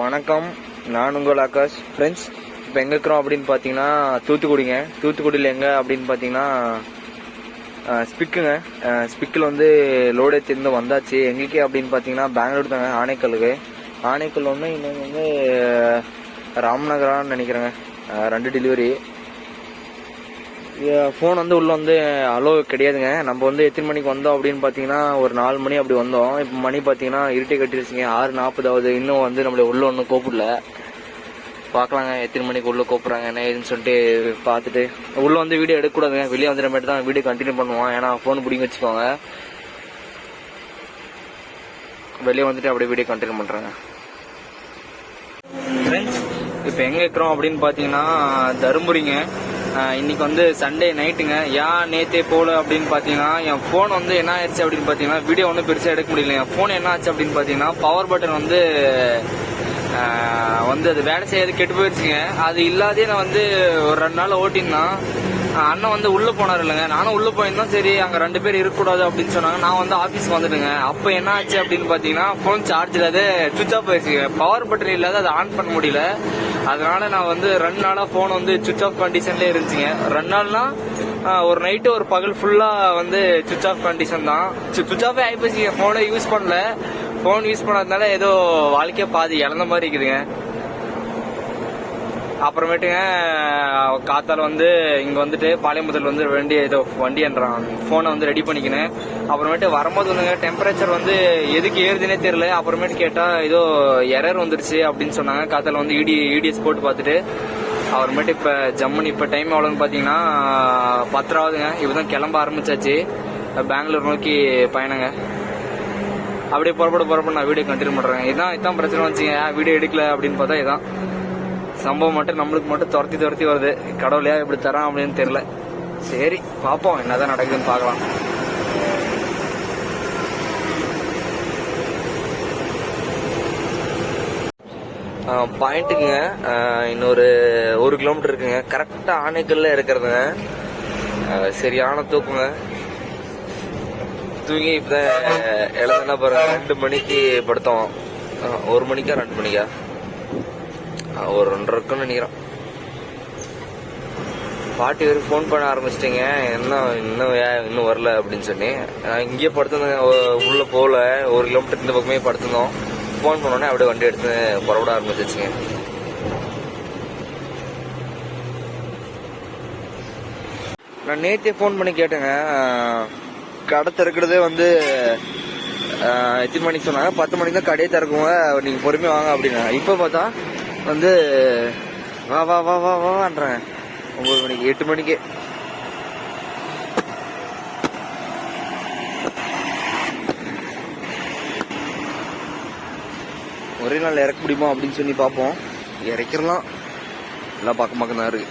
வணக்கம், நான் உங்கள் ஆகாஷ். ஃப்ரெண்ட்ஸ், இப்போ எங்கே இருக்கிறோம் அப்படின்னு பார்த்தீங்கன்னா தூத்துக்குடிங்க. தூத்துக்குடியில் எங்கே அப்படின்னு பார்த்தீங்கன்னா ஸ்பிக்குங்க. ஸ்பிக்கில் வந்து லோடு ஏற்றிருந்து வந்தாச்சு. எங்கேக்கே அப்படின்னு பார்த்தீங்கன்னா பெங்களூர் தாங்க, ஆனைக்கல்லுக்கு. ஆனைக்கல் ஒன்று, இன்னொன்று வந்து ராம்நகரான்னு நினைக்கிறேங்க. 2 டெலிவரி. ஃபோன் வந்து உள்ளே வந்து அலோ கிடையாதுங்க. நம்ம வந்து எத்தனை மணிக்கு வந்தோம் அப்படின்னு பார்த்தீங்கன்னா ஒரு 4 மணி அப்படி வந்தோம். இப்போ மணி பார்த்தீங்கன்னா இருட்டே கட்டிருச்சுங்க, 6:40 ஆகுது. இன்னும் வந்து நம்மளை உள்ளே ஒன்றும் கூப்பிடல. பார்க்கலாங்க எத்தனை மணிக்கு உள்ளே கூப்பிட்றாங்க என்ன ஏதுன்னு சொல்லிட்டு பார்த்துட்டு. உள்ளே வந்து வீடியோ எடுக்கக்கூடாதுங்க, வெளியே வந்துடுற மாதிரி தான் வீடியோ கண்டினியூ பண்ணுவோம். ஏன்னா ஃபோன் பிடிங்க வச்சுக்கோங்க. வெளியே வந்துட்டு அப்படியே வீடியோ கண்டினியூ பண்ணுறாங்க. ஃப்ரெண்ட்ஸ், இப்போ எங்கே இருக்கிறோம் அப்படின்னு பார்த்தீங்கன்னா தருமபுரிங்க. இன்னைக்கு வந்து சண்டே நைட்டுங்க. ஏன் நேற்றே போகல அப்படின்னு பார்த்தீங்கன்னா என் ஃபோன் வந்து என்ன ஆயிடுச்சு அப்படின்னு பார்த்தீங்கன்னா வீடியோ ஒன்றும் பெருசாக எடுக்க முடியல. என் ஃபோன் என்ன ஆச்சு அப்படின்னு பார்த்தீங்கன்னா பவர் பட்டன் வந்து அது வேலை செய்யாது, கெட்டு போயிடுச்சுங்க. அது இல்லாதே நான் வந்து ஒரு 2 நாள் ஓட்டினா அண்ணன் வந்து உள்ளே போனார் இல்லைங்க. நானும் உள்ளே போயிருந்தோம். சரி, அங்கே 2 பேர் இருக்கக்கூடாது அப்படின்னு சொன்னாங்க. நான் வந்து ஆஃபீஸ்க்கு வந்துட்டுங்க. அப்போ என்ன ஆச்சு அப்படின்னு பார்த்தீங்கன்னா ஃபோன் சார்ஜ் இல்லாத சுவிச் ஆஃப் ஆயிடுச்சுங்க. பவர் பட்டன் இல்லாத அதை ஆன் பண்ண முடியல. அதனால நான் வந்து 2 நாளாக ஃபோன் வந்து சுவிச் ஆஃப் கண்டிஷன்லேயே இருந்துச்சுங்க. 2 நாள்னா ஒரு நைட்டு ஒரு பகல் ஃபுல்லாக வந்து சுவிச் ஆஃப் கண்டிஷன் தான். சுவிச் ஆஃபே ஆகிப்போச்சுங்க. ஃபோனை யூஸ் பண்ணல. ஃபோன் யூஸ் பண்ணாதனால ஏதோ வாழ்க்கையை பாதி இழந்த மாதிரி இருக்குதுங்க. அப்புறமேட்டுங்க காத்தால வந்து இங்கே வந்துட்டு பாளையமுதல் வந்து வண்டின்றான் ஃபோனை வந்து ரெடி பண்ணிக்கினேன். அப்புறமேட்டு வரும்போது வந்துங்க டெம்பரேச்சர் வந்து எதுக்கு ஏறுதுன்னே தெரியல. அப்புறமேட்டு கேட்டால் ஏதோ எரர் வந்துருச்சு அப்படின்னு சொன்னாங்க. காத்தால வந்து இடிஎஸ் போட்டு பார்த்துட்டு அப்புறமேட்டு இப்போ ஜம்முன்னு இப்போ டைம் எவ்வளோன்னு பார்த்தீங்கன்னா 10 ஆகுதுங்க. இப்போ தான் கிளம்ப ஆரம்பிச்சாச்சு. பெங்களூர் நோக்கி பயணங்க. அப்படியே புறப்பட நான் வீடியோ கண்டினியூ பண்ணுறேன். இதான் பிரச்சனை வந்துச்சுங்க. வீடியோ எடுக்கல அப்படின்னு பார்த்தா இதான் சம்பவம். மட்டும் நம்மளுக்கு மட்டும் துரத்தி வருது. கடவுளையா இப்படி தரான் அப்படின்னு தெரியல. சரி, பார்ப்போம் என்னதான் நடக்குதுன்னு பார்க்கலாம். பாயிண்ட்டுக்குங்க இன்னொரு 1 கிலோமீட்டர் இருக்குங்க. கரெக்டாக ஆனைக்கல்ல இருக்கிறதுங்க. சரியான தூக்குங்க. தூங்கி இப்போதான் எழுதுனா பாருங்க. 2 மணிக்கு படுத்தோம். 1 மணிக்கா 2 மணிக்கா ஒரு 2:30 இருக்குன்னு நினைக்கிறேன். பாட்டி வரைக்கும் ஃபோன் பண்ண ஆரம்பிச்சிட்டிங்க. இன்னும் வரல அப்படின்னு சொல்லி இங்கேயே படுத்திருந்தோங்க. உள்ளே போகல, 1 கிலோமீட்டர் இந்த பக்கமே படுத்திருந்தோம். ஃபோன் பண்ணோன்னே அப்படியே வண்டி எடுத்து புறப்பட ஆரம்பிச்சிச்சுங்க. நான் நேற்றே ஃபோன் பண்ணி கேட்டேங்க. கடை திறக்கிறதே வந்து எத்தனை மணிக்கு சொன்னாங்க? 10 மணிக்கு தான் கடையை திறக்குங்க, நீங்கள் பொறுமையாக வாங்க அப்படின்னா. இப்போ பார்த்தா வந்து வான்றாங்க 9 மணிக்கு 8 மணிக்கு. ஒரே நாள் இறக்க முடியுமா அப்படின்னு சொல்லி பார்ப்போம். இறக்கிடலாம். எல்லாம் பக்கம் தான் இருக்கு.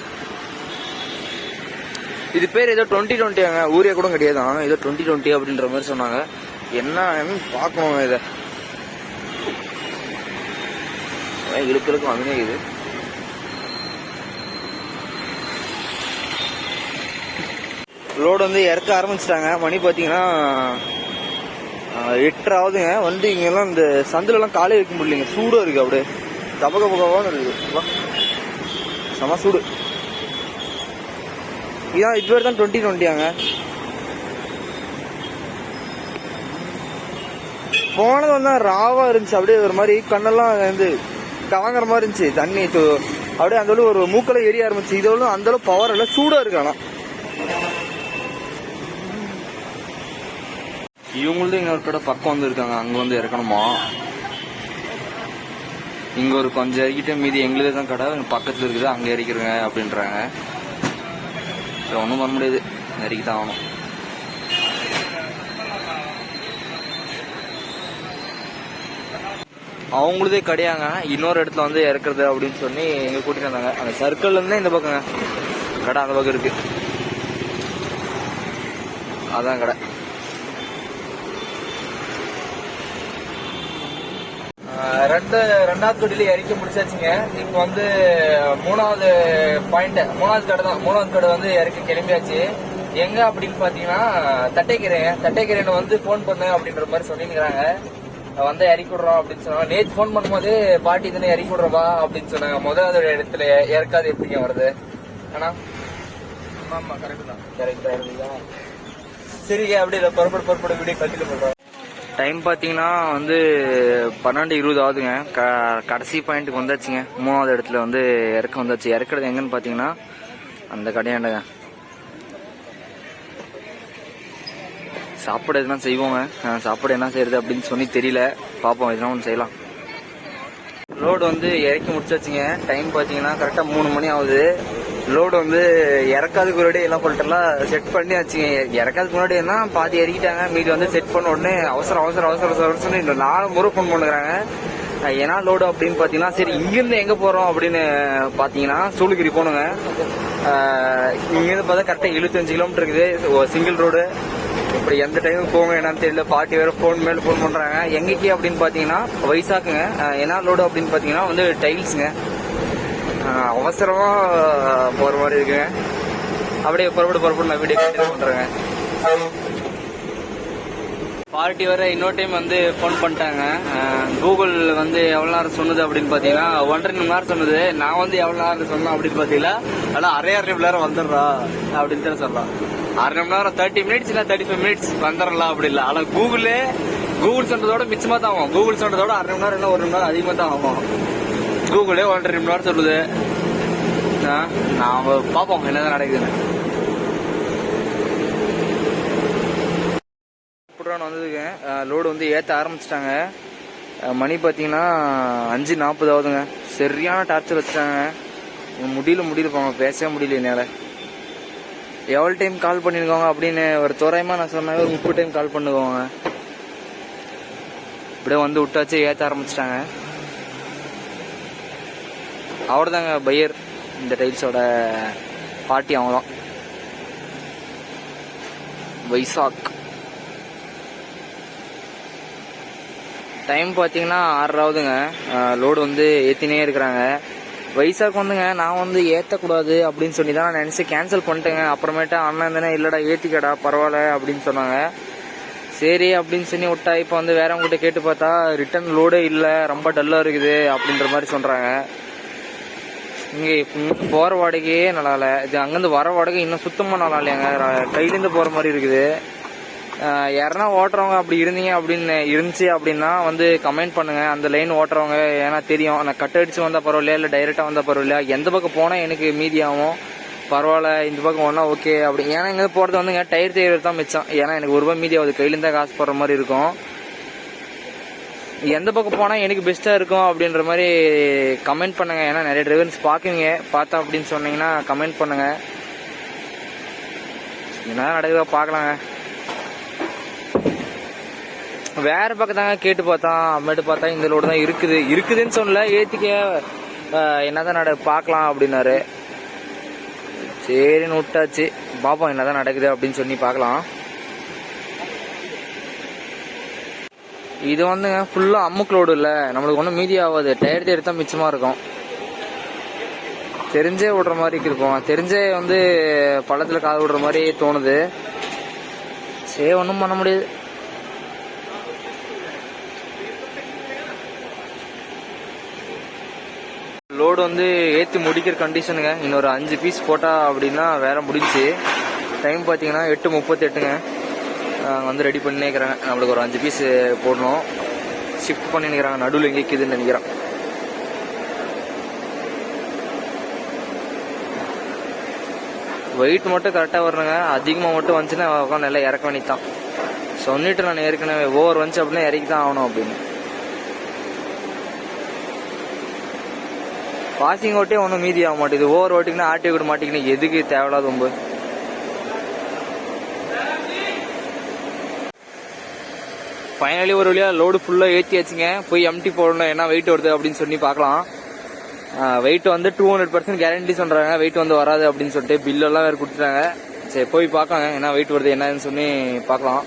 இது பேர் ஏதோ 2020 ஊரே கூட கிடையாதான். ஏதோ 2020 அப்படின்ற மாதிரி சொன்னாங்க. என்னன்னு பார்க்கணும். இதை இழுக்கிறதுக்கு வாங்கினே இது. லோடு வந்து இறக்க ஆரம்பிச்சிட்டாங்க. மணி பார்த்தீங்கன்னா 8:30 ஆகுதுங்க. வந்து இங்கெல்லாம் இந்த சந்திலெல்லாம் காலே வைக்க முடியலைங்க. சூடாக இருக்குது. அப்படியே கபகபகவான்னு இருக்குது. செம சூடு. இதான் இது பேர் தான் 2020 போனது வந்து ராவா இருந்துச்சு. அப்படியே ஒரு மாதிரி கண்ணெல்லாம் வந்து கலங்குற மாதிரி இருந்துச்சு. தண்ணி அப்படியே அந்த அளவு ஒரு மூக்கெல்லாம் எரிய ஆரம்பிச்சு. இதோட அந்த அளவு பவர் எல்லாம் சூடா இருக்கு. ஆனா இவங்களும் இன்னொரு கடை பக்கம் வந்து இருக்காங்க. அங்க வந்து இறக்கணுமா? இங்க ஒரு கொஞ்சம் இறக்கிட்ட மீதி எங்களுக்கு தான் கடை பக்கத்துல இருக்குது, அங்க இறக்கிறங்க அப்படின்றாங்க. ஒன்றும் பண்ண முடியாது, இறக்கித்தான் ஆகணும். அவங்களுதே கிடையாங்க. இன்னொரு இடத்துல வந்து இறக்குறது அப்படின்னு சொல்லி எங்க கூட்டிட்டு வந்தாங்க. அந்த சர்க்கிள்ல இருந்தே இந்த பக்கங்க கடை அந்த பக்கம் இருக்கு. அதான் கடை. ரெண்டாவது தொட்டில இறக்கி முடிச்சாச்சுங்க. இப்போ வந்து 3வது பாயிண்ட், 3வது கடை தான். 3வது கடை வந்து இறக்கி கிளம்பியாச்சு. எங்க அப்படின்னு பாத்தீங்கன்னா தட்டைக்கீரைன்னு வந்து போன் பண்ணு அப்படின்ற மாதிரி சொல்லிருக்காங்க. வந்தா இறக்கி விடுறோம் அப்படின்னு சொன்னாங்க. நேற்று ஃபோன் பண்ணும்போது பாட்டி தானே இறக்கி விடுறவா அப்படின்னு சொன்னாங்க. முதலாவது இடத்துல இறக்காது எப்படிங்க வருது? ஆனா ஆமா கரெக்ட் தான் இருக்குதா? சரிங்க, அப்படியே பொறுப்பட வீடியோ கண்டினியூ பண்றோம். டைம் பாத்தீங்கன்னா வந்து 12:20 ஆகுதுங்க. கடைசி பாயிண்ட்டுக்கு வந்தாச்சுங்க. 3வது இடத்துல வந்து இறக்க வந்தாச்சு. இறக்குறது எங்கன்னு பாத்தீங்கன்னா அந்த கடையாண்டங்க. சாப்பாடு எதுனா செய்வோங்க. சாப்பாடு என்ன செய்யறது அப்படின்னு சொல்லி தெரியல. பார்ப்போம், எதுனா ஒன்று செய்யலாம். லோடு வந்து இறக்கி முடிச்சாச்சுங்க. டைம் பார்த்தீங்கன்னா கரெக்டாக 3 மணி ஆகுது. லோடு வந்து இறக்காதுக்கு முன்னாடி எல்லாம் பண்ணிட்டுலாம் செட் பண்ணி வச்சுங்க. இறக்காதுக்கு முன்னாடி என்ன பாதி இறக்கிட்டாங்க. மீதி வந்து செட் பண்ண உடனே அவசரம் இன்னும் 4 முறை ஃபோன் பண்ணுறாங்க. ஏன்னா லோடு அப்படின்னு பார்த்தீங்கன்னா சரி இங்கேருந்து எங்கே போகிறோம் அப்படின்னு பார்த்தீங்கன்னா சூளகிரி போகணுங்க. இங்கேருந்து பார்த்தா கரெக்டாக 75 கிலோமீட்டர் இருக்குது. Single road. இப்படி எந்த டைமுக்கு போங்க என்னன்னு தெரியல. பாட்டி வேற ஃபோன் மேல ஃபோன் பண்றாங்க. எங்கேக்கு அப்படின்னு பாத்தீங்கன்னா வைசாக்குங்க. என்ன லோடு அப்படின்னு பாத்தீங்கன்னா வந்து டைல்ஸுங்க. அவசரமா போற மாதிரி இருக்குங்க. அப்படியே புறப்பட்டு நான் வீடியோ கண்டினியூ பண்றேங்க. பார்ட்டி வர இன்னொரு டைம் வந்து ஃபோன் பண்ணிட்டாங்க. கூகுள் வந்து எவ்வளோ நேரம் சொன்னது அப்படின்னு பார்த்தீங்கன்னா 1.5 மணி நேரம் சொன்னது. நான் வந்து எவ்வளோ நேரம் சொன்னேன் அப்படின்னு பார்த்தீங்கன்னா ஆனால் அரை மணி நேரம் வந்துடுறா அப்படின்னு தான் சொல்லலாம். 1/2 மணி நேரம் 30 மினிட்ஸ் இல்லை 35 மினிட்ஸ் வந்துடலாம் அப்படி இல்லை. ஆனால் கூகுள் சொன்னதோட மிச்சமாக தான் ஆகும். கூகுள் சொன்னதோட 1/2 மணி நேரம் இல்லை 1 மணி நேரம் அதிகமாக தான் ஆகும். கூகுளே 1.5 மணி நேரம் சொல்லுது. நான் பார்ப்போம் என்னதான் நடக்குதுன்னு. வந்ததுங்க. லோடு வந்து ஏற்ற ஆரம்பிச்சிட்டாங்க. மணி பார்த்தீங்கன்னா 5:40 ஆகுதுங்க. சரியான டார்ச்சர் வச்சுட்டாங்க. முடியல போங்க, பேசவே முடியல என்னால். எவ்வளோ டைம் கால் பண்ணிருக்கோங்க அப்படின்னு ஒரு தோராயமாக நான் சொன்னாவே ஒரு 30 டைம் கால் பண்ணுவோங்க. இப்படியே வந்து விட்டாச்சு. ஏற்ற ஆரம்பிச்சிட்டாங்க. அவர்தாங்க பையர். இந்த டைல்ஸோட பாட்டி அவங்க தான். வைசாக். டைம் பார்த்தீங்கன்னா 6 ஆகுதுங்க. லோடு வந்து ஏற்றினே இருக்கிறாங்க. வைசாக் வந்துங்க நான் வந்து ஏற்றக்கூடாது அப்படின்னு சொல்லி தான் நான் நினச்சி கேன்சல் பண்ணிட்டேங்க. அப்புறமேட்டா அண்ணன் தானே இல்லைடா ஏற்றிக்கடா பரவாயில்ல அப்படின்னு சொன்னாங்க. சரி அப்படின்னு சொல்லி விட்டா. இப்போ வந்து வேறவங்ககிட்ட கேட்டு பார்த்தா ரிட்டர்ன் லோடே இல்லை, ரொம்ப டல்லாக இருக்குது அப்படின்ற மாதிரி சொல்கிறாங்க. இங்கே போகிற வாடகையே நல்லா இல்லை. இது அங்கேருந்து வர வாடகை இன்னும் சுத்தமாக நல்லா இல்லையாங்க. கையிலேருந்து போகிற மாதிரி இருக்குது. யாருன்னா ஓட்டுறவங்க அப்படி இருந்தீங்க அப்படின்னு இருந்துச்சு அப்படின்னா வந்து கமெண்ட் பண்ணுங்க. அந்த லைன் ஓட்டுறவங்க ஏன்னா தெரியும். நான் கட் அடிச்சு வந்தால் பரவாயில்லையா இல்லை டைரெக்டாக வந்தால் பரவாயில்லையா, எந்த பக்கம் போனால் எனக்கு மீதி ஆகும் பரவாயில்ல, இந்த பக்கம் ஒன்றா ஓகே அப்படி. ஏன்னா இங்கே போகிறது வந்துங்க டயர் தேய்றது தான் மிச்சம். ஏன்னா எனக்கு 1 ரூபாய் மீதி ஆகுது. கையிலேருந்து தான் காசு போடுற மாதிரி இருக்கும். எந்த பக்கம் போனால் எனக்கு பெஸ்ட்டாக இருக்கும் அப்படின்ற மாதிரி கமெண்ட் பண்ணுங்க. ஏன்னா நிறைய டிரைவர்ஸ் பார்க்குவீங்க. பார்த்தா அப்படின்னு சொன்னீங்கன்னா கமெண்ட் பண்ணுங்க. என்ன நடக்குதோ பார்க்கலாங்க. வேற பக்கம் தாங்க கேட்டு பார்த்தோம். அம்மேட்டு பார்த்தா இந்த லோடு தான் இருக்குதுன்னு சொல்லல. ஏத்திக்க என்னதான் பார்க்கலாம் அப்படின்னாரு. சரின்னு விட்டாச்சு. பாப்போம் என்னதான் நடக்குது அப்படின்னு சொல்லி பார்க்கலாம். இது வந்துங்க ஃபுல்லா அம்முக்கு லோடு இல்லை, நம்மளுக்கு ஒன்றும் மீதி ஆகாது. டயர் தேடி தான் மிச்சமா இருக்கும். தெரிஞ்சே விடுற மாதிரி இருக்கும். தெரிஞ்சே வந்து பள்ளத்துல காது விடுற மாதிரி தோணுது. சரி ஒன்றும் பண்ண முடியாது. லோடு வந்து ஏற்றி முடிக்கிற கண்டிஷனுங்க. இன்னொரு 5 பீஸ் போட்டால் அப்படின்னா வேற முடிஞ்சு. டைம் பார்த்தீங்கன்னா 8:38ங்க. வந்து ரெடி பண்ணிக்கிறாங்க. நம்மளுக்கு ஒரு 5 பீஸ் போடணும். ஷிஃப்ட் பண்ணிக்கிறாங்க. நடுவில் எங்கே இருக்குதுன்னு நினைக்கிறேன். வெயிட் மட்டும் கரெக்டாக வரணுங்க. அதிகமாக மட்டும் வந்துச்சுன்னா உட்காந்து நல்லா இறக்க வேண்டியதான். சொன்னிட்டு நான் ஏற்கனவே ஓவர் வந்துச்சு அப்படின்னா இறக்கி தான் ஆகணும் அப்படின்னு. பாசிங் ஓட்டே ஒன்றும் மீதி ஆக மாட்டேது. ஓவர் ஓட்டிங்கன்னா ஆட்டி விட மாட்டேங்குது. எதுக்கு தேவையில்லாத ரொம்ப. ஃபைனலி ஒரு வழியாக லோடு ஃபுல்லாக ஏற்றி வச்சுங்க. போய் எம்டி போடணும் என்ன வெயிட் வருது அப்படின்னு சொல்லி பார்க்கலாம். வெயிட் வந்து 200% கேரண்டி சொல்கிறாங்க. வெயிட் வந்து வராது அப்படின்னு சொல்லிட்டு பில்லெல்லாம் வேறு கொடுத்துட்டாங்க. சரி போய் பார்க்கலாங்க என்ன வெயிட் வருது என்னன்னு சொல்லி பார்க்கலாம்.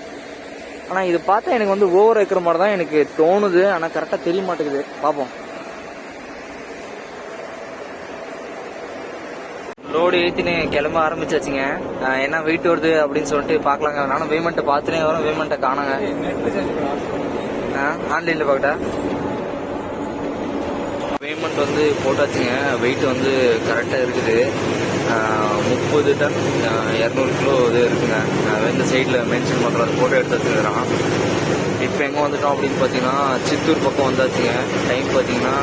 ஆனால் இது பார்த்தா எனக்கு வந்து ஓவர் வைக்கிற மாதிரி தான் எனக்கு தோணுது. ஆனால் கரெக்டாக தெரிய மாட்டேங்குது. பார்ப்போம். லோடு ஏற்றினே கிளம்ப ஆரம்பிச்சாச்சுங்க. என்ன வெயிட் வருது அப்படின்னு சொல்லிட்டு பார்க்கலாங்க. நானும் பேமெண்ட்டை பார்த்துனே வரும். பேமெண்ட்டை காணாங்க. ஆன்லைனில் பார்க்கட்டா? பேமெண்ட் வந்து போட்டாச்சுங்க. வெயிட் வந்து கரெக்டாக இருக்குது. 30 டன் 200 கிலோ இது இருக்குங்க. இந்த சைடில் மென்ஷன் பண்ணுறது ஃபோட்டோ எடுத்து வச்சுருக்கிறான். இப்போ எங்கே வந்துட்டோம் அப்படின்னு பார்த்தீங்கன்னா சித்தூர் பக்கம் வந்தாச்சுங்க. டைம் பார்த்தீங்கன்னா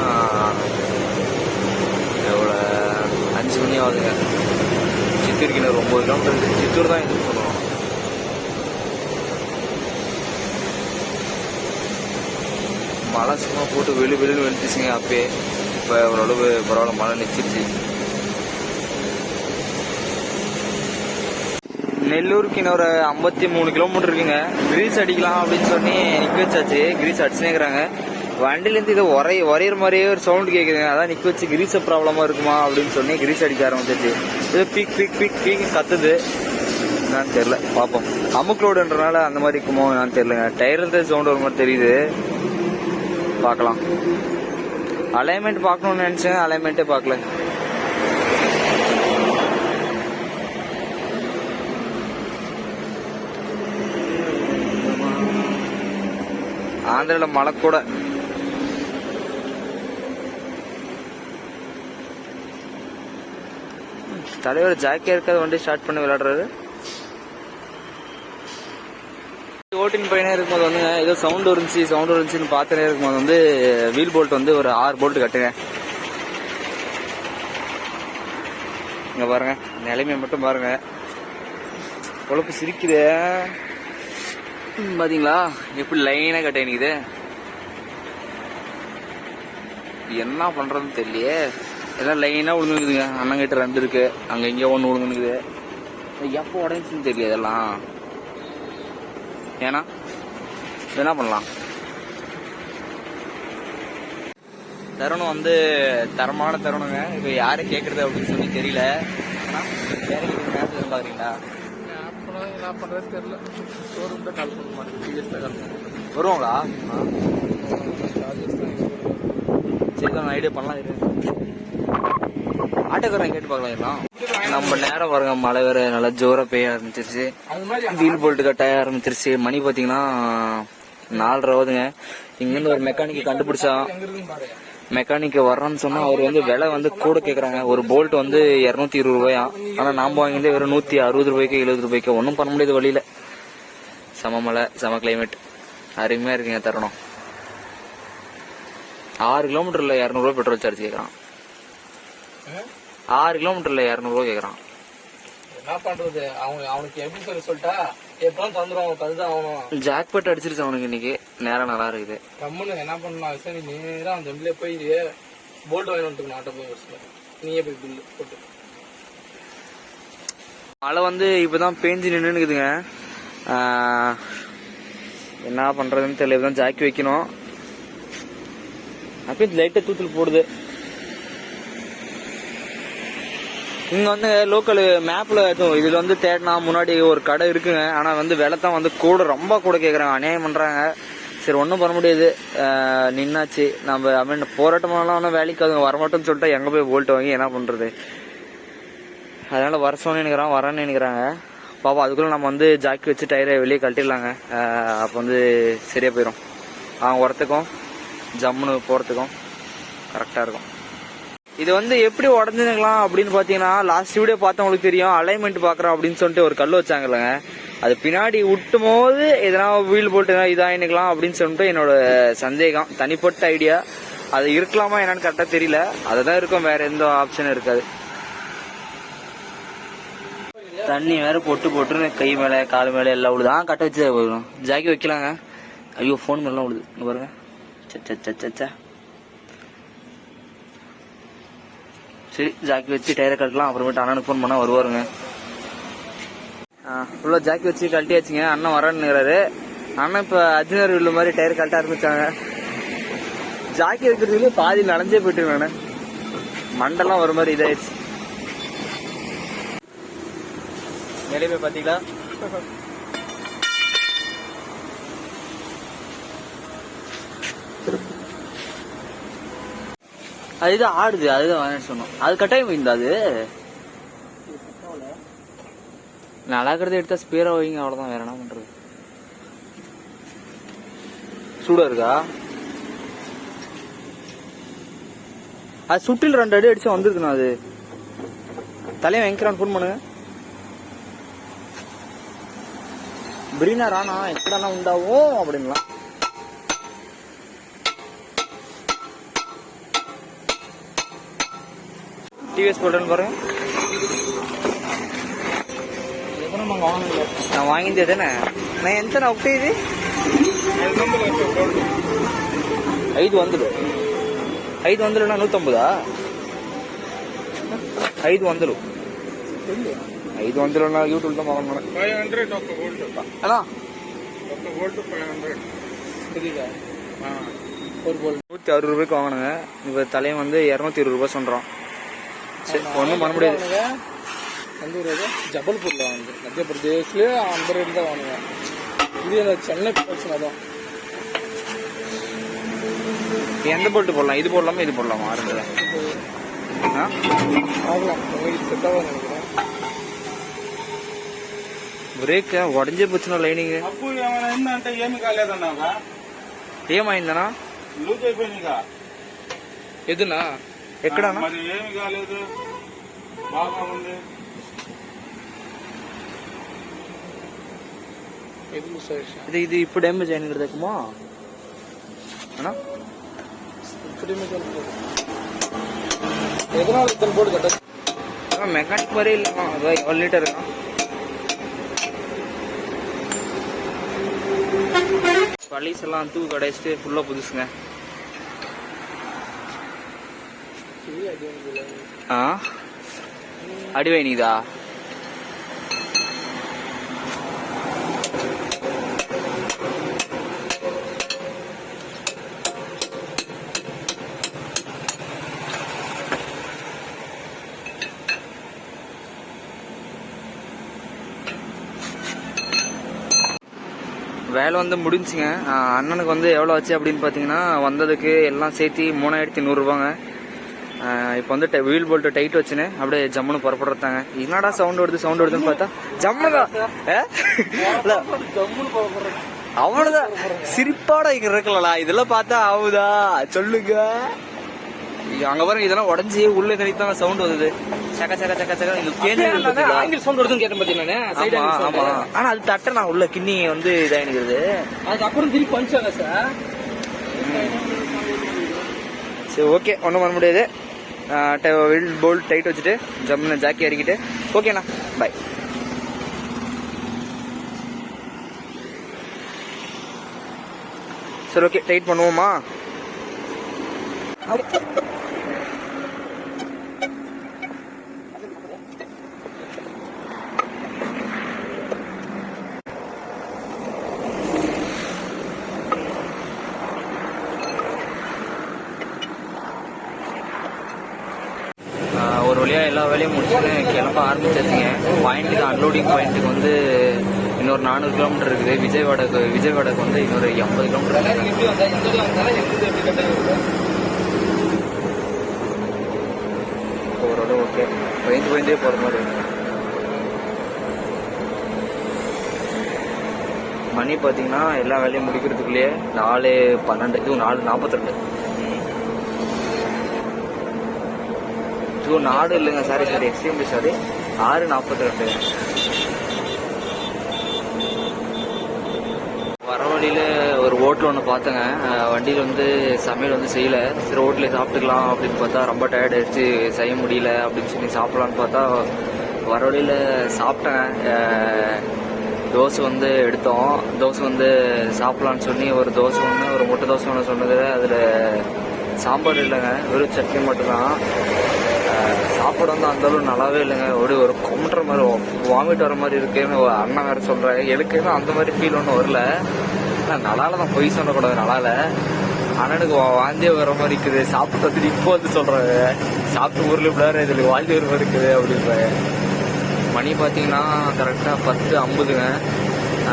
எவ்வளோ 5 மணி ஆகுதுங்க. சித்தூருக்கு இன்னும் 9 கிலோமீட்டர் இருக்குது. சித்தூர் தான் எதுவும் சொல்லுவோம். மழை சும்மா போட்டு வெளின்னு வெளுத்துச்சுங்க அப்பயே. இப்போ ஓரளவு பரவாயில்ல, மழை நிச்சிருச்சு. நெல்லூருக்கு இன்னொரு 53 கிலோமீட்டர் இருக்குங்க. கிரீஸ் அடிக்கலாம் அப்படின்னு சொல்லி நிற்க வச்சாச்சு. கிரீஸ் அடிச்சுனேங்கிறாங்க. வண்டிலேருந்து இதை உரையிற மாதிரியே ஒரு சவுண்ட் கேட்குதுங்க. அதான் நிற்க வச்சு கிரீஸ ப்ராப்ளமாக இருக்குமா அப்படின்னு சொல்லி கிரீஸ் அடிக்க ஆரம்பிச்சிச்சு. இது பீக் பீக் பீக் பீக் கத்துது. என்னான்னு தெரியல, பார்ப்போம். அமுக் லோடுன்றனால அந்த மாதிரி இருக்குமோ என்னான்னு தெரியலங்க. டயர் சவுண்ட் ஒரு மாதிரி தெரியுது, பார்க்கலாம். அலைன்மெண்ட் பார்க்கணும்னு நினைச்சேன், அலைன்மெண்ட்டே பார்க்கல. ஆந்திரால மழை கூட. தலைவர் ஜாக்கியா இருக்காது, வண்டி ஸ்டார்ட் பண்ணி விளையாடுறாரு. ஓட்டின் பையனே இருக்கும்போது வந்து ஏதோ சவுண்ட் இருந்துச்சுன்னு பார்த்துனே இருக்கும்போது வந்து வீல் போல்ட் வந்து ஒரு 6 போல்ட் கட்டுங்க. இங்க பாருங்க, நிலைமையை மட்டும் பாருங்க. குழப்பு சிரிக்குது பாத்தீங்களா, எப்படி லைனா கட்ட நிக்குது. என்ன பண்றதுன்னு தெரியலையே. எல்லாம் லைனா விழுந்துக்குதுங்க. அண்ணங்கிட்ட 2 இருக்கு, அங்க இங்க 1 விழுந்துக்குது. எப்போ உடஞ்சுன்னு தெரியல இதெல்லாம். ஏன்னா என்ன பண்ணலாம். தருணம் வந்து தரமான தருணங்க. இப்ப யாரு கேக்குறது அப்படின்னு சொல்லி தெரியல. பாக்குறீங்களா, என்ன பண்றது தெரியல. ஷோரூம் தான் கால் பண்ண மாட்டேன். வருவாங்களா? சரி தான் ஐடியா பண்ணலாம். ஆட்டோக்காரன் கேட்டு பார்க்கலாம். நம்ம நேரம் பாருங்க, மழை வேற நல்லா ஜோரா பெய்ய ஆரம்பிச்சிருச்சு. வீல் போல்ட் கட்டாய ஆரம்பிச்சிருச்சு. மணி பாத்தீங்கன்னா 4:30 ஆகுதுங்க. இங்கிருந்து ஒரு மெக்கானிக் கண்டுபிடிச்சா, மெக்கானிக் வர்றான்னு சொன்னா அவர் வந்து விலை வந்து கூட கேக்குறாங்க. ஒரு போல்ட் வந்து 220 ரூபாயா. ஆனா நாம வாங்கிட்டு வெறும் 160 ரூபாய்க்கு 70 ரூபாய்க்கு. ஒன்னும் பண்ண முடியாது வழியில. சம மழை, சம கிளைமேட், அருமையா இருக்குங்க தரணும். 6 கிலோமீட்டர்ல 200 ரூபாய் பெட்ரோல் சார்ஜ் கேக்குறான். 6 கிலோமீட்டர்ல 200 ரூபாய் கேக்குறான். என்ன பண்றது, அவனுக்கு எப்படி சொல்லி சொல்லிட்டா எப்பவும் தந்துடும். அதுதான் அவனும் ஜாக்பட் அடிச்சிருச்சு அவனுக்கு. இன்னைக்கு நேரம் நல்லா இருக்குது. கம்முன்னு என்ன பண்ணலாம், சரி நேரம் அந்த வண்டியில போய் போல்ட் வாங்கி வந்துட்டு ஆட்டோ போய் நீயே போய் பில்லு போட்டு. மழை வந்து இப்பதான் பேஞ்சு நின்னுக்குதுங்க. என்ன பண்றதுன்னு தெரியல. இப்பதான் ஜாக்கி வைக்கணும். அப்பயும் லைட்டா தூத்துல போடுது. இங்க வந்து லோக்கல் மேப்ல இதுல வந்து தேடினா முன்னாடி ஒரு கடை இருக்குங்க. ஆனா வந்து விலை தான் வந்து கூட, ரொம்ப கூட கேக்குறாங்க, அநியாயம் பண்றாங்க. சரி ஒன்னும் பண்ண முடியாது, நின்னாச்சு. நம்ம போராட்டமெல்லாம் ஒன்னும் வேலைக்கு அதுங்க வரமாட்டோம்னு சொல்லிட்டு எங்க போய் போல்ட் வாங்கி என்ன பண்றது. அதனால வர சொன்னு நினைக்கிறான், வரேன்னு நினைக்கிறாங்க. பாப்பா அதுக்குள்ள நம்ம வந்து ஜாக்கி வச்சு டயரை வெளியே கழட்டிடலாங்க. அப்ப வந்து சரியா போயிடும். அவங்க வரத்துக்கும் ஜம்முன்னு போறதுக்கும் கரெக்டா இருக்கும். இது வந்து எப்படி உடஞ்சுக்கலாம் அப்படின்னு பாத்தீங்கன்னா, லாஸ்ட் வீடியோ பார்த்தவங்களுக்கு தெரியும். அலைன்மெண்ட் பாக்குறோம் அப்படின்னு சொல்லிட்டு ஒரு கல் வச்சாங்கல்லங்க, அது பின்னாடி விட்டும் போது எதனா வீல் போட்டு இதாயினுக்கலாம் அப்படின்னு சொல்லிட்டு என்னோட சந்தேகம், தனிப்பட்ட ஐடியா. அது இருக்கலாமா என்னன்னு கரெக்டா தெரியல. அதுதான் இருக்கும், வேற எந்த ஆப்ஷனும் இருக்காது. தண்ணி வேற போட்டு கை மேல கால் மேல எல்லாம் விழுதான். கட்ட வச்சு ஜாக்கி வைக்கலாங்க. ஐயோ போன் மேலாம் விழுது. இங்க பாருங்க. சச்சா சரி ஜாக்கி வச்சு டயரை கட்டலாம். அப்புறமேட்டு அண்ணனுக்கு ஃபோன் பண்ணா வருவாருங்க. ஃபுல்லா ஜாக்கி வச்சு கழட்டியாச்சுங்க. அண்ணன் வரேன்னுறாரு. அண்ணன் இப்ப அர்ஜுனர் வீடு மாதிரி டயர் கழட்ட ஆரம்பிச்சாங்க. ஜாக்கி இருக்கிறதுல பாதி நனைஞ்சே போயிட்டு நானு. மண்டெல்லாம் ஒரு மாதிரி இதாயிடுச்சு. நிலைமை பாத்தீங்களா? அதுதான் ஆடுது, அதுதான் சொன்னோம். அது கட்டாயம் போயிருந்தா அது நல்லா இருக்கிறத எடுத்தா ஸ்பீரா வைங்க, அவ்வளவுதான். வேற என்ன பண்றது. சூடா இருக்கா? அது சுட்டில் 2 அடி அடிச்சு வந்துருக்குண்ணா. அது தலையை வெங்கரான் ஃபோன் பண்ணுங்க. பிரினா ராணா எப்படா உண்டாவும் அப்படின்லாம். டிவிஎஸ் போல்றேன்னு பாருங்க. நான் வாங்கிந்தே தானே. நான் ఎంత ఒకటే ఇది 500 500 150 500 500 యూట్యూబ్ లో బాగా 500 ఒక వోల్ట్ అలా ఒక వోల్ట్ 500 புரியுதா? 160 ரூபாய்க்கு வாங்கினாங்க. இப்போ தலையை வந்து 220 ரூபாய் சொல்றான். சரி ஒன்றும் பண்ண முடியாது. எந்த ஊர்? ஜபல்பூர்ல வாங்க. மத்திய பிரதேஷ்ல அந்த ரேட்டு தான் வாங்குங்க. இது சென்னை பிரச்சனை தான். எந்த போல்ட்டு போடலாம்? இது போடலாமா இது போடலாமா? ஆரம்பில బ్రేక్ ఉడஞ்சే పోచ్చిన లైనింగ్ ఏమి కాలేదన్నా. ఏమైందనా? లూజ్ అయిపోయిందిగా. ఎదునా ఎక్కడ? మరి ఏమి కాలేదు, బాగా ఉంది. ఇది ఇప్పుడు ఏమి జాయిన్ కడదామా అన్నా? மெக்கானிக் மாதிரி இல்லைண்ணா. அதான் 1 லிட்டர் பழீஸ் எல்லாம் தூக்கு கடைச்சிட்டு ஃபுல்லாக புதுசுங்க. அடிவைனிதா? வேலை வந்து முடிஞ்சுங்க. அண்ணனுக்கு வந்து எவ்வளோ ஆச்சு அப்படின்னு பார்த்தீங்கன்னா, வந்ததுக்கு எல்லாம் சேர்த்து 3100 ரூபாங்க. இப்போ வந்து வீல் போல்ட்டு டைட் வச்சுன்னு அப்படியே ஜம்முன்னு புறப்படுறதாங்க. என்னடா சவுண்ட் வருதுன்னு பார்த்தா ஜம்முதான். அவ்வளோதான் சிரிப்பாடா இங்க இருக்கலா. இதெல்லாம் பார்த்தா ஆகுதா சொல்லுங்க. அங்க பாருங்க, இதெல்லாம் உடஞ்சி உள்ள கழித்தான் சவுண்ட் வருது. சக்க சக்க சக்க சக்க சவுண்ட் வருதுன்னு கேட்டேன் பாத்தீங்கன்னா. ஆமா, ஆனா அது தட்ட நான் உள்ள கிண்ணி வந்து இதாயினுக்குது. அதுக்கப்புறம் திருப்பி பஞ்சாங்க சார். சரி ஓகே, ஒன்றும் பண்ண முடியாது. போல்ட் டைட் வச்சுட்டு ஜம்முன்னு ஜாக்கி இறக்கிட்டு ஓகேண்ணா பாய். சரி ஓகே, டைட் பண்ணுவோமா? ஒரு வழியாக எல்லா வேலையும் முடிச்சுட்டு கிளம்ப ஆரம்பிச்சாச்சுங்க. பாயிண்ட்டுக்கு அன்லோடிங் பாயிண்ட்டுக்கு வந்து இன்னொரு 400 கிலோமீட்டர் இருக்குது. விஜயவாடாக்கு வந்து இன்னொரு 50 கிலோமீட்டர் ஓரளவு ஓகே. பயந்தே போகிற மாதிரி. மணி பார்த்தீங்கன்னா எல்லா வேலையும் முடிக்கிறதுக்குள்ளேயே 4:12 இது 4:42. நாடு இல்லைங்க, சாரி எக்ஸ்ட்ரீம்லி சாரி. 6:42. வர வழியில ஒரு ஹோட்டல் ஒன்று பார்த்தேங்க. வண்டியில் வந்து சமையல் வந்து செய்யல. சரி ஹோட்டலில் சாப்பிட்டுக்கலாம் அப்படின்னு பார்த்தா ரொம்ப டயர்ட் ஆயிடுச்சு, செய்ய முடியல அப்படின்னு சொல்லி சாப்பிடலான்னு பார்த்தா வர வழியில் சாப்பிட்டேன். தோசை வந்து எடுத்தோம். தோசை வந்து சாப்பிடலான்னு சொல்லி ஒரு தோசை ஒன்று, ஒரு முட்டை தோசை ஒன்று சொன்னது. அதில் சாம்பார் இல்லைங்க, வெறும் சட்னி மட்டும்தான். சாப்பாடு வந்து அந்த அளவு நல்லாவே இல்லைங்க. ஒரு கொமட்டுற மாதிரி, வாமிட் வர மாதிரி இருக்குன்னு அண்ணன் வேற சொல்றாங்க. எனக்கு அந்த மாதிரி ஃபீல் ஒன்றும் வரல. நல்லால தான் பொய் சொல்லக்கூடாது, நல்லால. அண்ணனுக்கு வாந்தியே வர மாதிரி இருக்குது. சாப்பிட்டு வந்து இப்போ வந்து சொல்றாங்க, சாப்பிட்டு ஊர்ல இப்படி இதுல வாந்தி வர மாதிரி இருக்குது அப்படின்றாங்க. மணி பார்த்தீங்கன்னா கரெக்டாக 10:50ங்க.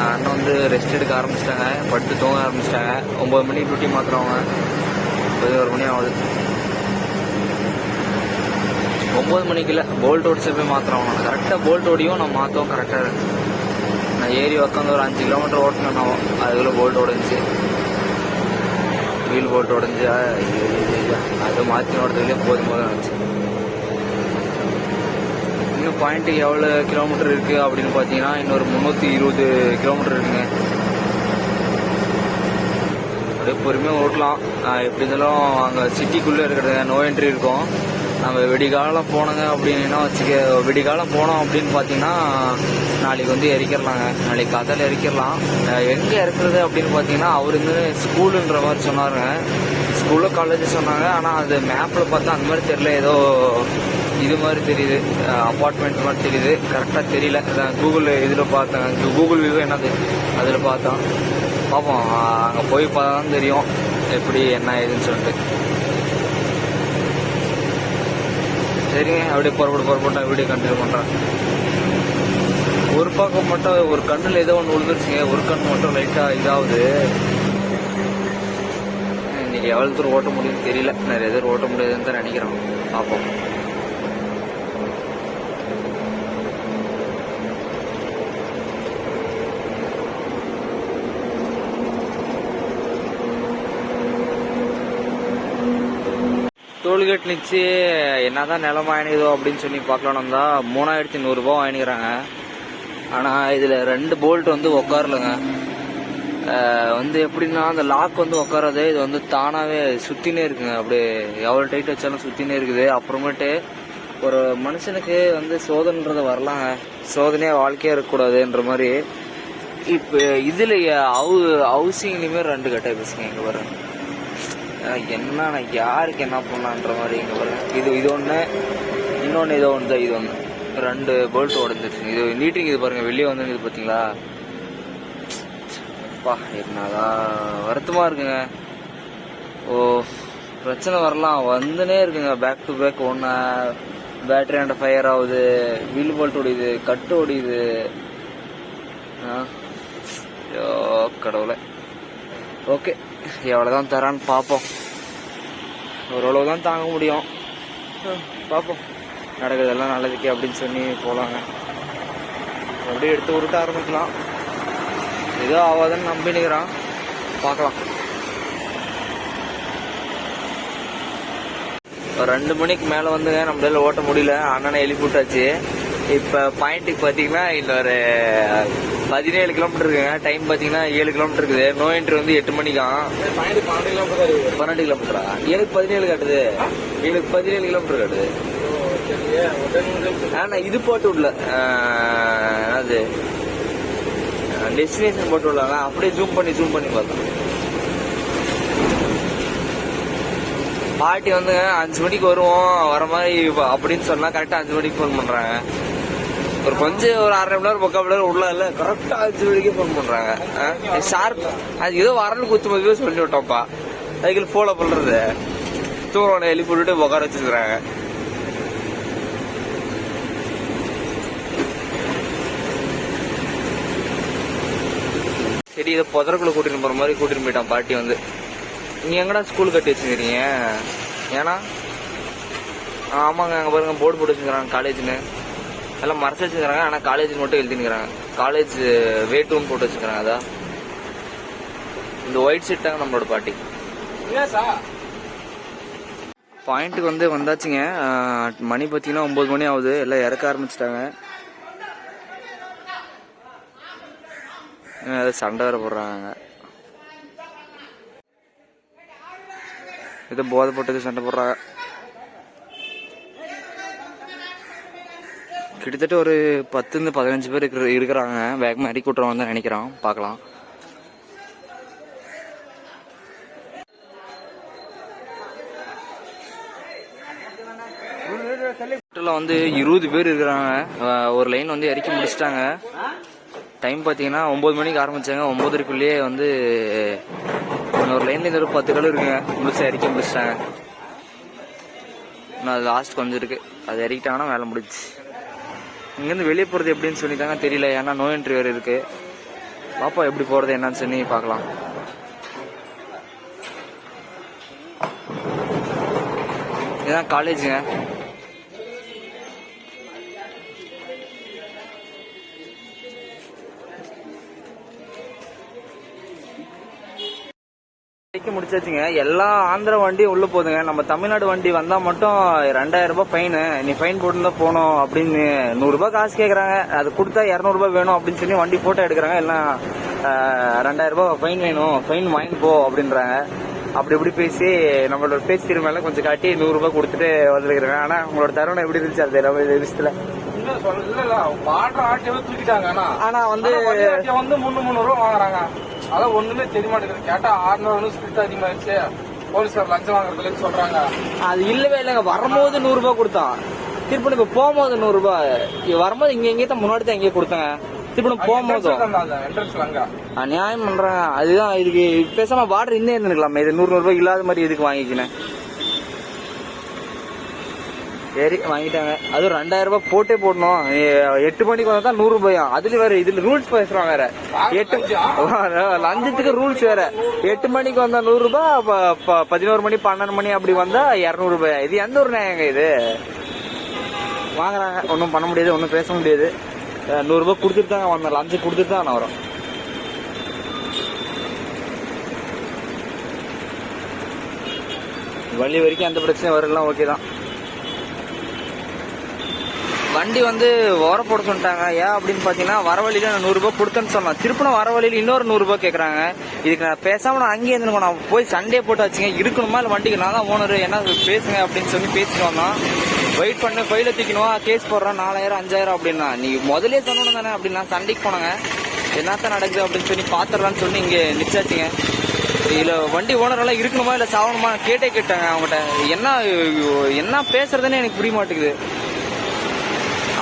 அண்ணன் வந்து ரெஸ்ட் எடுக்க ஆரம்பிச்சிட்டாங்க, படுத்து தூங்க ஆரம்பிச்சிட்டாங்க. 9 மணி டியூட்டி மாத்துறவங்க 11 மணி ஆகுது. 9 மணிக்கு இல்லை, போல்ட் ஓடிச்சு போய் மாத்திரம். கரெக்டாக போல்ட் ஓடியும் நான் மாற்றவும் கரெக்டாக இருக்கு. நான் ஏறி உட்காந்து ஒரு 5 கிலோமீட்டர் ஓட்டினேன். அதுக்குள்ளே போல்ட் ஓடிச்சு. வீல் போட்டு உடஞ்சா அதை மாற்றி ஓடுறதுலேயே போதும் இருந்துச்சு. இன்னும் பாயிண்ட்டுக்கு எவ்வளோ கிலோமீட்டர் இருக்குது அப்படின்னு பார்த்தீங்கன்னா இன்னொரு 320 கிலோமீட்டர் இருக்குங்க. அப்படியே பொறுமையாக ஓட்டலாம். எப்படி இருந்தாலும் அங்கே சிட்டிக்குள்ளே இருக்கிறது நோ என்ட்ரி இருக்கும். நம்ம வெடிகாலம் போனோங்க அப்படின்னா வச்சுக்க, வெடிகாலம் போனோம் அப்படின்னு பார்த்தீங்கன்னா நாளைக்கு வந்து இறக்கிடலாங்க. நாளைக்கு காத்தால இறக்கிடலாம். எங்கே இறக்குறது அப்படின்னு பார்த்தீங்கன்னா அவர் வந்து ஸ்கூலுன்ற மாதிரி சொன்னாருங்க. ஸ்கூலில் காலேஜ் சொன்னாங்க. ஆனால் அது மேப்பில் பார்த்தா அந்த மாதிரி தெரியல, ஏதோ இது மாதிரி தெரியுது, அப்பார்ட்மெண்ட் மாதிரி தெரியுது. கரெக்டாக தெரியல. கூகுள் இதில் பார்த்தேன், கூகுள் வியூ என்னது அதில் பார்த்தோம். பார்ப்போம், அங்கே போய் பார்த்தா தான் தெரியும் எப்படி என்ன ஏதுன்னு சொல்லிட்டு. சரிங்க, அப்படியே புறப்பட்டு வீடியோ கண்டினியூ பண்ணுறேன். ஒரு பக்கம் மட்டும் ஒரு கண்ணில் ஏதோ ஒன்று விழுந்துருச்சுங்க. ஒரு கண் மட்டும் லைட்டாக இதாகுது. இன்னைக்கு எவ்வளோ தூரம் ஓட்ட முடியும்னு தெரியல. நிறைய தூரம் ஓட்ட முடியாதுன்னு தான் நினைக்கிறோம். பார்ப்போம். டோல்கேட் நிச்சு என்னதான் நிலம் வாங்கினதோ அப்படின்னு சொல்லி பார்க்கலான்னு தான் 3100 ரூபா வாங்கிக்கிறாங்க. ஆனால் இதில் 2 போல்ட் வந்து உக்காரலங்க. வந்து எப்படின்னா அந்த லாக் வந்து உக்காராது, இது வந்து தானாகவே சுற்றினே இருக்குங்க. அப்படியே எவ்வளோ டைட் வச்சாலும் சுற்றினே இருக்குது. அப்புறமேட்டு ஒரு மனுஷனுக்கு வந்து சோதனைன்றது வரலாங்க. சோதனையாக வாழ்க்கையாக இருக்கக்கூடாதுன்ற மாதிரி இப்போ இதில் ஹவுசிங்லேயுமே 2 கட்டாக பேசுங்க. இங்கே பாருங்க, என்ன யாருக்கு என்ன பண்ணலான்ற மாதிரி. இங்கே பாருங்க, இது ஒன்று, இன்னொன்று ஏதோ ஒன்று தான். இது ஒன்று 2 போல்ட் உடஞ்சிருச்சு. இது நீட்டிங் இது பாருங்க, வெளியே வந்து இது பார்த்தீங்களா? அப்பா என்னதான் வருத்தமாக இருக்குங்க. ஓ, பிரச்சனை வரலாம் வந்துனே இருக்குங்க. பேக் டு பேக் ஒன்று பேட்டரி அண்ட் ஃபயர் ஆகுது, வீல் போல்ட் ஒடியுது, கட்டு ஒடியுது. ஐயோ கடவுளை. ஓகே, எவ்வளோதான் தரான்னு பார்ப்போம். ஓரளவு தான் தாங்க முடியும். பார்ப்போம், நடக்கிறதெல்லாம் நல்லதுக்கே அப்படின்னு சொல்லி போகலாங்க. அப்படியே எடுத்து உருட்ட ஆரம்பிக்கலாம். ஏதோ ஆகாதுன்னு நம்பினுக்கிறான், பார்க்கலாம். ஒரு 2 மணிக்கு மேலே வந்துங்க நம்மளால ஓட்ட முடியல. அண்ணனை எழுப்பிவிட்டாச்சு. இப்போ பாயிண்ட்டுக்கு பார்த்தீங்கன்னா இன்னொரு 17 கிலோமீட்டர் இருக்குங்க. டைம் பார்த்தீங்கன்னா 7 கிலோமீட்டர் இருக்குது. நோ என்ட்ரி வந்து 8 மணிக்கான். 12 கிலோமீட்டரா? எனக்கு 17 காட்டுது. எனக்கு 17 கிலோமீட்டர் காட்டுது. ஆனால் இது போட்டு விடல, அது டெஸ்டினேஷன் போட்டு விடலாங்க. அப்படியே ஜூம் பண்ணி பார்த்தோம். பாட்டி வந்து 5 மணிக்கு வருவோம் வர மாதிரி அப்படின்னு சொன்னா கரெக்டாக 5 மணிக்கு ஃபோன் பண்ணுறாங்க. ஒரு கொஞ்சம் ஒரு 1/2 மணி நேரம் 3/4 மணி நேரம் உள்ள இல்லை, கரெக்டாக 5 மணிக்கே ஃபோன் பண்ணுறாங்க. ஷார்ப் அது ஏதோ வரல் குத்துமதிவே சொல்லி விட்டோம்ப்பா. அதுக்கு ஃபாலோ பண்ணுறது தூரம் எழுப்பி விட்டுட்டு உட்கார வச்சுருக்குறாங்க. சரி, இதை புதறக்குள்ள கூட்டின்னு போகிற மாதிரி கூட்டின்னு போயிட்டான் பாட்டி வந்து. நீங்கள் எங்கடா ஸ்கூல் கட்டி வச்சுக்கிறீங்க? ஏன்னா ஆமாங்க, அங்கே பாருங்க போர்டு போட்டு வச்சுக்கிறாங்க காலேஜ்னு. எல்லாம் மறைச்சு வச்சுக்கிறாங்க. ஆனால் காலேஜ் மட்டும் எழுதினுக்கிறாங்க. காலேஜ் வேட்டூன்னு போட்டு வச்சுக்கிறாங்க. அதான் இந்த ஒயிட் ஷீட் தாங்க நம்மளோட பாட்டி. பாயிண்ட்டுக்கு வந்து வந்தாச்சுங்க. மணி பார்த்தீங்கன்னா 9 மணி ஆகுது. எல்லாம் இறக்க ஆரம்பிச்சிட்டாங்க. சண்டை வேற போடுறாங்க. இது போதை போட்டது சண்டை போடுறாங்க. கிட்டத்தட்ட ஒரு 10-15 பேர் இருக்கிறாங்க. வேகமாக இறக்கி விட்டுறவங்க தான் நினைக்கிறோம். பார்க்கலாம். வந்து 20 பேர் இருக்கிறாங்க. ஒரு லைன் வந்து இறக்கி முடிச்சிட்டாங்க. டைம் பார்த்தீங்கன்னா 9 மணிக்கு ஆரம்பிச்சாங்க. 9:30க்குள்ளேயே வந்து ஒரு லைன்ல ஒரு 10 கல் இருக்குங்க. முடிச்சு இறக்கி முடிச்சிட்டாங்க. இன்னும் லாஸ்ட் கொஞ்சம் இருக்கு. அது இறக்கிட்டாங்கன்னா வேலை முடிச்சு. இங்கேருந்து வெளியே போகிறது எப்படின்னு சொல்லிட்டாங்க தெரியல. ஏன்னா நோ என்ட்ரி வேறு இருக்கு. பாப்பா எப்படி போகிறது என்னன்னு சொல்லி பார்க்கலாம். இதுதான் காலேஜுங்க. முடிச்சாச்சுங்க. எல்லா ஆந்திரா வண்டியும் உள்ள போகுதுங்க. நம்ம தமிழ்நாடு வண்டி வந்தா மட்டும் 2000 ரூபாய் ஃபைனு. நீ ஃபைன் போட்டு போகணும் அப்படின்னு 100 ரூபாய் காசு கேட்கறாங்க. அது கொடுத்தா 200 ரூபாய் வேணும் அப்படின்னு சொல்லி வண்டி போட்டோ எடுக்கிறாங்க. எல்லாம் 2000 ரூபாய் ஃபைன் வேணும், ஃபைன் வாங்கி போ அப்படின்றாங்க. அப்படி இப்படி பேசி நம்மளோட பேச்சு திரும்ப கொஞ்சம் காட்டி 100 ரூபாய் கொடுத்துட்டு வந்துருக்காங்க. ஆனா உங்களோட தருணம் எப்படி இருந்துச்சு அது விஷயத்துல? ஆனா வந்து 300 ரூபா வாங்குறாங்க. அதான் ஒண்ணுமே தெரிய மாட்டேங்குது. கேட்டா 600 ஸ்பிரிட் அதிகமாயிருச்சு, போலீஸ்கார் லஞ்சம் வாங்குறதுலன்னு சொல்றாங்க. அது இல்லவே இல்லைங்க. வரும்போது 100 ரூபாய் கொடுத்தான், திருப்பி இப்ப போகும்போது 100 ரூபாய். வரும்போது இங்க எங்கே தான் முன்னாடி தான் எங்கே கொடுத்தாங்க, திருப்பி போகும்போது அநியாயம் பண்றாங்க. அதுதான் இதுக்கு பேசாம வாட்டர் இன்னும் இருந்துக்கலாமே. இது 100 ரூபாய் இல்லாத மாதிரி எதுக்கு வாங்கிக்கினேன்? சரி வாங்கிட்டாங்க. அதுவும் 2000 ரூபாய் போட்டே போடணும். 8 மணிக்கு வந்தா 100 ரூபாயா? அதுல வேற இதுல ரூல்ஸ் பேசுறாங்க வேற. 8 லஞ்சத்துக்கு ரூல்ஸ் வேற. 8 மணிக்கு வந்தா 100 ரூபாய், 11 மணி 12 மணி அப்படி வந்தா 200 ரூபாய். இது எந்த ஒரு நியாயங்க இது? வாங்குறாங்க, ஒன்றும் பண்ண முடியாது, ஒன்றும் பேச முடியாது. 100 ரூபாய் கொடுத்துட்டு தான் வந்தேன், லஞ்சம் கொடுத்துட்டு தான் நான் வரோம். வண்டி வரைக்கும் எந்த பிரச்சனையும் வரலாம், ஓகே தான். வண்டி வந்து ஓர போட சொல்லிட்டாங்க. ஏன் அப்படின்னு பாத்தீங்கன்னா வர வழியில நான் 100 ரூபாய் கொடுத்தேன்னு சொன்னேன். திருப்பின வர வழியில இன்னொரு 100 ரூபாய் கேட்கறாங்க. இதுக்கு நான் பேசாம நான் அங்கேயே இருந்துருக்கோம். நான் போய் சண்டே போட்டு வச்சுங்க, இருக்கணுமா இல்லை வண்டிக்கு நான் தான் ஓனர், என்ன பேசுங்க அப்படின்னு சொல்லி பேசிட்டு வந்தோம். வெயிட் பண்ணு, ஃபைல தூக்கணும், கேஸ் போடுறேன் 4000 5000 அப்படின்னா. நீ முதலே சொன்னோன்னு தானே அப்படின்னு நான் சண்டைக்கு போனாங்க. என்னத்தான் நடக்குது அப்படின்னு சொல்லி பாத்துடலான்னு சொல்லி இங்க நிச்சாச்சுங்க. இல்ல வண்டி ஓனர் எல்லாம் இருக்கணுமா இல்ல சாவணுமா கேட்டாங்க அவங்ககிட்ட. என்ன பேசுறதுன்னு எனக்கு புரிய மாட்டேங்குது.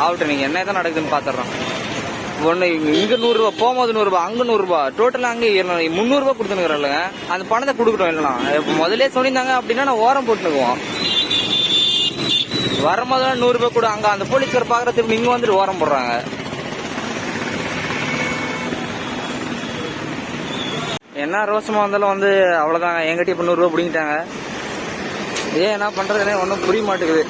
ஆகட்டும், நீங்க என்ன தான் நடக்குதுன்னு பாத்துறோம். ஒண்ணு இங்க 100 ரூபாய், போகும்போது 100 ரூபாய், அங்க 100 ரூபாய், டோட்டலா அங்க 300 ரூபாய் கொடுத்துருக்கல. அந்த பணத்தை கொடுக்கட்டும். இல்லைனா முதலே சொல்லியிருந்தாங்க அப்படின்னா நான் ஓரம் போட்டுக்குவோம். வரும்போது 100 ரூபாய் கூட அங்க அந்த போலீஸ்கார் பாக்குறதுக்கு இங்க வந்துட்டு ஓரம் போடுறாங்க. என்ன ரோசமா வந்தாலும் வந்து அவ்வளவுதாங்க. என்கிட்ட இப்ப 100 ரூபாய் பிடிங்கிட்டாங்க. ஏன் என்ன பண்றதுன்னே ஒன்னும் புரிய மாட்டேங்குது.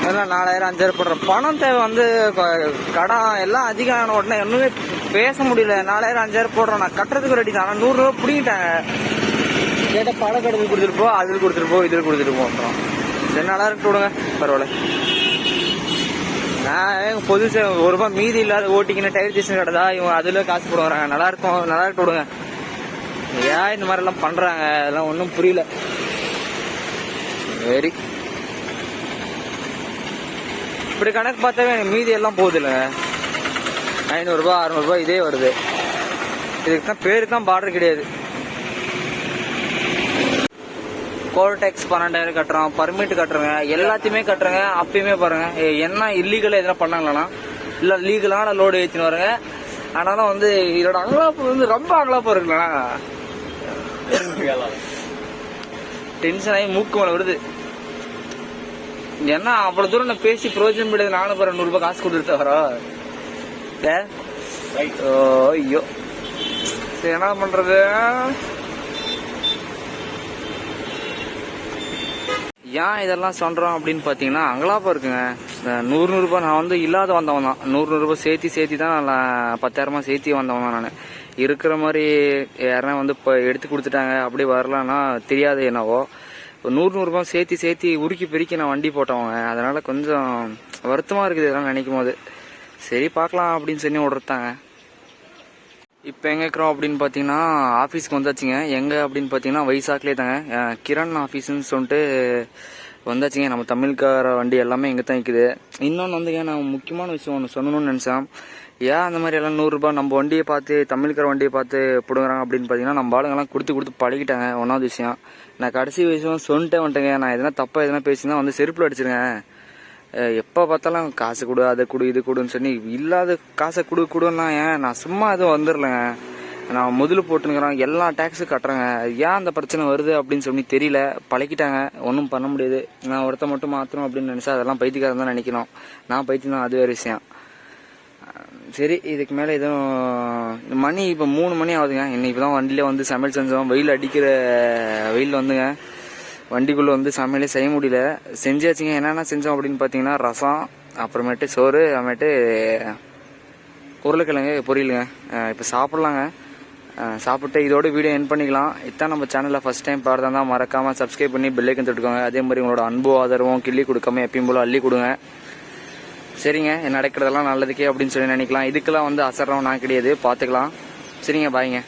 4000 5000 போடுற பணம் தேவை வந்து கடன் எல்லாம் அதிகம் ஆன உடனே ஒண்ணுமே பேச முடியல. 4000 5000 போடுறோம், நான் கட்டுறதுக்கு ரெடி தான். 100 ரூபாய் பிடிங்கிட்டாங்க. கேட்ட பழ கடைக்கு கொடுத்துட்டு போ, அதுல கொடுத்துட்டு போ, இதுல கொடுத்துட்டு போன்றோம். சரி, நல்லா இருக்கு விடுங்க, பரவாயில்ல. நான் பொது 1 ரூபாய் மீதி இல்லாத ஓட்டிக்கின்னு டயர் ஸ்டேஷன் கடை தான் இவங்க அதுல காசு போடுவாங்க. நல்லா இருக்கும், நல்லா இருக்கு விடுங்க. ஏன் இந்த மாதிரி எல்லாம் பண்றாங்க அதெல்லாம் ஒன்றும் புரியல. வெரி இப்படி கணக்கு பார்த்தாவே எனக்கு மீதி எல்லாம் போகுது இல்லைங்க. 500 ரூபாய் 600 ரூபாய் இதே வருது. இதுக்கு தான் பேரு தான் பார்டர் கிடையாது. கோல் டேக்ஸ் 12000 கட்டுறோம், பர்மிட் கட்டுறோங்க, எல்லாத்தையுமே கட்டுறங்க. அப்பயுமே பாருங்க என்ன இல்லீகலா எதனா பண்ணாங்களா இல்ல லீகலான லோடு ஏற்றின்னு வரங்க. ஆனாலும் வந்து இதோட அங்கலாப்பு வந்து ரொம்ப அங்கலாப்பா இருக்குங்களா. டென்ஷன் ஆகி மூக்கு மேல வருது. என்ன அவ்வளவு தூரம் நான் பேசி பிரயோஜனம் கிடையாது. நானும் 100 ரூபாய் காசு கொடுத்துட்டு வரோம். ஐயோ சரி, என்ன பண்றது? ஏன் இதெல்லாம் சொல்றோம் அப்படின்னு பாத்தீங்கன்னா அங்கலாப்பா இருக்குங்க. 100 ரூபாய் நான் வந்து இல்லாத வந்தவன் தான். 100 ரூபாய் சேர்த்தி தான் நான் 10,000 சேர்த்தி வந்தவன் தான். நான் இருக்கிற மாதிரி யாருன்னா வந்து இப்போ எடுத்து கொடுத்துட்டாங்க அப்படி வரலான்னா தெரியாது என்னவோ. 100 ரூபாய் சேர்த்தி உருக்கி பெருக்கி நான் வண்டி போட்டவங்க. அதனால கொஞ்சம் வருத்தமா இருக்குது இதெல்லாம் நினைக்கும் போது. சரி பார்க்கலாம் அப்படின்னு சொல்லி விடுறதாங்க. இப்போ எங்கே இருக்கிறோம் அப்படின்னு பார்த்தீங்கன்னா ஆஃபீஸ்க்கு வந்தாச்சுங்க. எங்கே அப்படின்னு பார்த்தீங்கன்னா வைசாக்லேயே தாங்க, கிரண் ஆஃபீஸ்ன்னு சொல்லிட்டு வந்தாச்சுங்க. நம்ம தமிழ்கார வண்டி எல்லாமே எங்கே தான் இருக்குது. இன்னொன்று வந்துங்க, நான் முக்கியமான விஷயம் ஒன்று சொல்லணும்னு நினச்சேன். ஏன் அந்த மாதிரி எல்லாம் 100 ரூபாய் நம்ம வண்டியை பார்த்து தமிழ்கார வண்டியை பார்த்து பிடுங்குறாங்க அப்படின்னு பார்த்தீங்கன்னா நம்ம ஆளுங்கெல்லாம் கொடுத்து பழகிட்டாங்க. ஒன்றாவது விஷயம், நான் கடைசி விஷயம் சொல்லிட்டே வந்துட்டேங்க. நான் எதனா தப்பா எதனா பேசினா வந்து செருப்பில் அடிச்சிருங்க. எப்போ பார்த்தாலும் காசு கொடு, அதை கொடு, இது கொடுன்னு சொல்லி இல்லாத காசை கொடுன்னா ஏன் நான் சும்மா எதுவும் வந்துடலங்க. நான் முதல்ல போட்டுங்கிறேன், எல்லா டேக்ஸும் கட்டுறேங்க. ஏன் அந்த பிரச்சனை வருது அப்படின்னு சொல்லி தெரியல. பழக்கிட்டாங்க, ஒன்றும் பண்ண முடியாது. நான் ஒருத்த மட்டும் மாற்றணும் அப்படின்னு நினச்சா அதெல்லாம் பைத்தியக்காரன் தான் நினைக்கணும். நான் பைத்தியம் தான், அது வேறு விஷயம். சரி, இதுக்கு மேலே எதுவும் மணி இப்போ 3 மணி ஆகுதுங்க. இன்னைக்கு தான் வண்டியில வந்து சமையல் செஞ்சோம். வெயில் அடிக்கிற வெயில் வந்துங்க வண்டிக்குள்ளே வந்து சமையலே செய்ய முடியல. செஞ்சாச்சுங்க. என்னென்ன செஞ்சோம் அப்படின்னு பார்த்தீங்கன்னா ரசம், அப்புறமேட்டு சோறு, அப்புறமேட்டு உருளைக்கிழங்கு பொரியலுங்க. இப்போ சாப்பிட்லாங்க. சாப்பிட்டு இதோட வீடியோ என் பண்ணிக்கலாம். இதான் நம்ம சேனலில் ஃபஸ்ட் டைம் பார்த்தா மறக்காமல் சப்ஸ்கிரைப் பண்ணி பெல்லைக்கன் தொட்டுக்கோங்க. அதே மாதிரி உங்களோட அன்பு ஆதரவும் கிள்ளி கொடுக்காம எப்பயும் போல அள்ளி கொடுங்க. சரிங்க, நடக்கிறதெல்லாம் நல்லதுக்கே அப்படின்னு சொல்லி நினைக்கலாம். இதுக்கெல்லாம் வந்து அசர்றோம் நான் கிடையாது, பார்த்துக்கலாம். சரிங்க, பாய்ங்க.